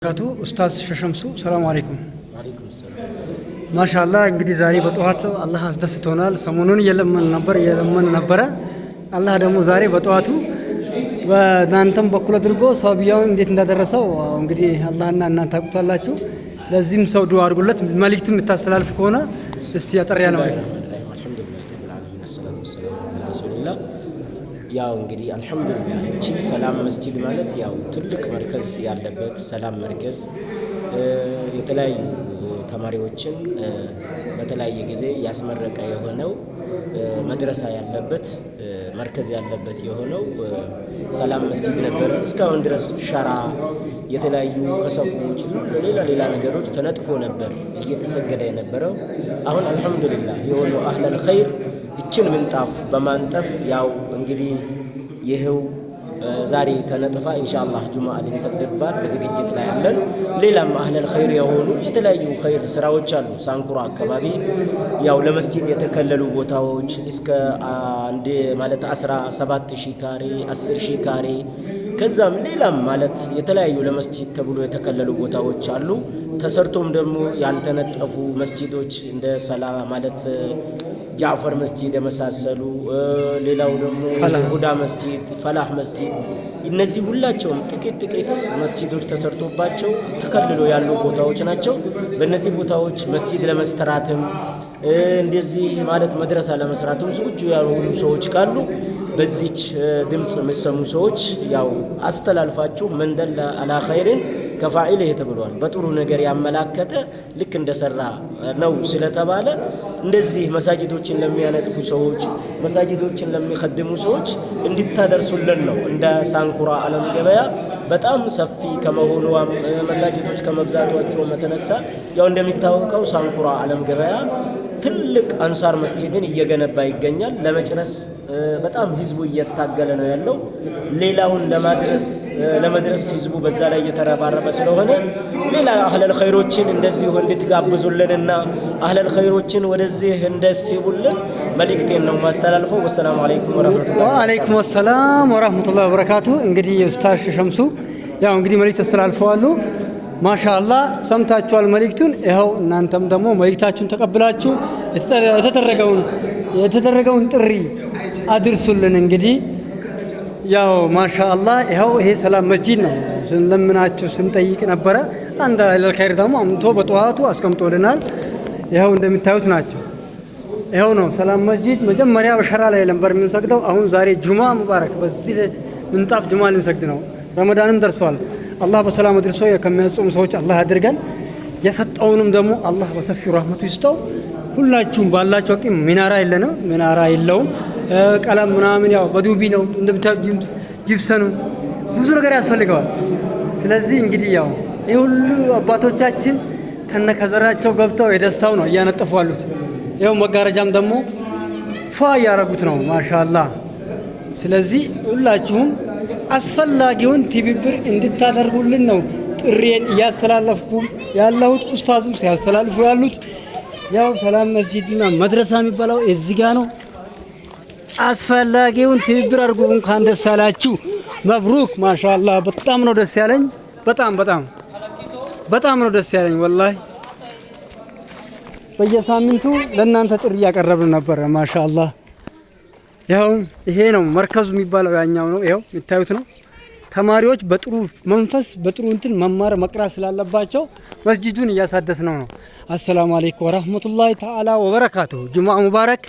ካቱ ኡስታዝ ሸሸምሱ ሰላም አለይኩም። ወአለይኩም ሰላም። ማሻአላህ እንግዲህ ዛሬ በጠዋት አላህ አስደስቶናል። ሰሞኑን እየለመን ነበረ። አላህ ደግሞ ዛሬ በጠዋቱ በእናንተም በኩል አድርጎ ሰውየውን እንዴት እንዳደረሰው እንግዲህ አላህና እናንተ ታውቁታላችሁ። ለዚህም ሰው ዱዓ አድርጉለት። መልእክት የምታስተላልፍ ከሆነ እስቲ ያጠሪያ ነው ማለት ነው። ያው እንግዲህ አልহামዱሊላህ እቺ ሰላም መስጂድ ማለት ያው ትልቅ መርከዝ ያለበት ሰላም መርከዝ የተለያዩ ተማሪዎችን በተለያየ ጊዜ ያስመረቀ የሆነው መድረሳ ያለበት መርከዝ ያለበት የሆነው ሰላም መስጂድ ነበር። እስካሁን ድረስ ሸራ የተለያዩ ከሰፎች ሌላ ነገሮች ተነጥፎ ነበር እየተሰገደ የነበረው። አሁን አልহামዱሊላህ የሆኑ አህለል ኸይር እችን ምንጣፍ በማንጠፍ ያው እንግዲህ ይሄው ዛሬ ተነጥፋ ኢንሻአላህ ጁማዓ ልንሰግድባት በዝግጅት ላይ ያለን። ሌላም አህለል ኸይር የሆኑ የተለያዩ ኸይር ስራዎች አሉ። ሳንኩራ አካባቢ ያው ለመስጂድ የተከለሉ ቦታዎች እስከ አንድ ማለት 17000 ካሬ 10000 ካሬ ከዛም ሌላም ማለት የተለያዩ ለመስጂድ ተብሎ የተከለሉ ቦታዎች አሉ። ተሰርቶም ደግሞ ያልተነጠፉ መስጂዶች እንደ ሰላ ማለት ጃዕፈር መስጂድ የመሳሰሉ ሌላው ደግሞ ሁዳ መስጂድ ፈላህ መስጂድ እነዚህ ሁላቸውም ጥቂት መስጂዶች ተሰርቶባቸው ተከልሎ ያሉ ቦታዎች ናቸው። በእነዚህ ቦታዎች መስጂድ ለመስተራትም እንደዚህ ማለት መድረሳ ለመስራትም ዝግጁ ያልሆኑ ሰዎች ካሉ በዚች ድምጽ የምትሰሙ ሰዎች ያው አስተላልፋችሁ መንደላ አላ ኸይርን ከፋኢልህ ተብሏል። በጥሩ ነገር ያመላከተ ልክ እንደሰራ ነው ስለተባለ እንደዚህ መሳጅዶችን ለሚያነጥፉ ሰዎች መሳጅዶችን ለሚخدሙ ሰዎች እንድታደርሱልን ነው። እንደ ሳንኩራ ዓለም ገበያ በጣም ሰፊ ከመሆኑ መሳጅዶች ከመብዛታቸው የተነሳ ያው እንደሚታወቀው ሳንኩራ ዓለም ገበያ ትልቅ አንሳር መስጂድን እየገነባ ይገኛል። ለመጨረስ በጣም ህዝቡ እየታገለ ነው ያለው። ሌላውን ለመድረስ ህዝቡ በዛ ላይ እየተረባረበ ስለሆነ ሌላ አህለል ኸይሮችን እንደዚህ እንድትጋብዙልንና አህለል ኸይሮችን ወደዚህ እንደሲቡልን መልእክቴን ነው ማስተላልፈው። ወሰላሙ አለይኩም ወራህመቱላሂ ወአለይኩም ሰላም ወራህመቱላሂ ወበረካቱ። እንግዲህ ኡስታዝ ሸምሱ ያው እንግዲህ መልእክት አስተላልፈዋል። ማሻአላህ ሰምታችኋል መልእክቱን። ይኸው እናንተም ደግሞ መልእክታችሁን ተቀብላችሁ የተደረገውን ጥሪ አድርሱልን። እንግዲህ ያው ማሻአላህ ይኸው ይሄ ሰላም መስጂድ ነው። ስንለምናችሁ ስንጠይቅ ነበረ። አንድ አህለል ኸይር ደግሞ አምጥቶ በጠዋቱ አስቀምጦልናል። ይኸው እንደምታዩት ናቸው። ይኸው ነው ሰላም መስጂድ። መጀመሪያ በሸራ ላይ ነበር የምንሰግደው። አሁን ዛሬ ጁማ ሙባረክ በዚህ ምንጣፍ ጁማ ልንሰግድ ነው። ረመዳንም ደርሷል። አላህ በሰላም አድርሶ ከሚያጾሙ ሰዎች አላህ አድርገን። የሰጠውንም ደግሞ አላህ በሰፊው ረህመቱ ይስጠው። ሁላችሁም ባላችሁ አቅም ሚናራ የለንም፣ ሚናራ የለውም። ቀለም ምናምን ያው በዱቢ ነው እንደምታዩት፣ ጂፕሰኑ ብዙ ነገር ያስፈልገዋል። ስለዚህ እንግዲህ ያው ይሄ ሁሉ አባቶቻችን ከነከዘራቸው ገብተው የደስታው ነው እያነጠፉ አሉት። ይኸው መጋረጃም ደግሞ ፏ እያረጉት ነው ማሻአላህ። ስለዚህ ሁላችሁም አስፈላጊውን ትብብር እንድታደርጉልን ነው ጥሪዬን እያስተላለፍኩ ያለሁት። ኡስታዝም ሲያስተላልፉ ያሉት ያው ሰላም መስጂድና መድረሳ የሚባለው እዚህ ጋር ነው። አስፈላጊውን ትብብር አድርጉ። እንኳን ደስ ያላችሁ። መብሩክ ማሻአላህ። በጣም ነው ደስ ያለኝ። በጣም ነው ደስ ያለኝ ወላሂ። በየሳምንቱ ለእናንተ ጥሪ ያቀረብን ነበር ማሻአላህ። ያው ይሄ ነው መርከዙ የሚባለው ያኛው ነው። ይሄው የምታዩት ነው። ተማሪዎች በጥሩ መንፈስ በጥሩ እንትን መማር መቅራት ስላለባቸው መስጂዱን እያሳደስነው ነው። አሰላሙ አለይኩም ወራህመቱላሂ ተዓላ ወበረካቱ። ጁሙዓ ሙባረክ።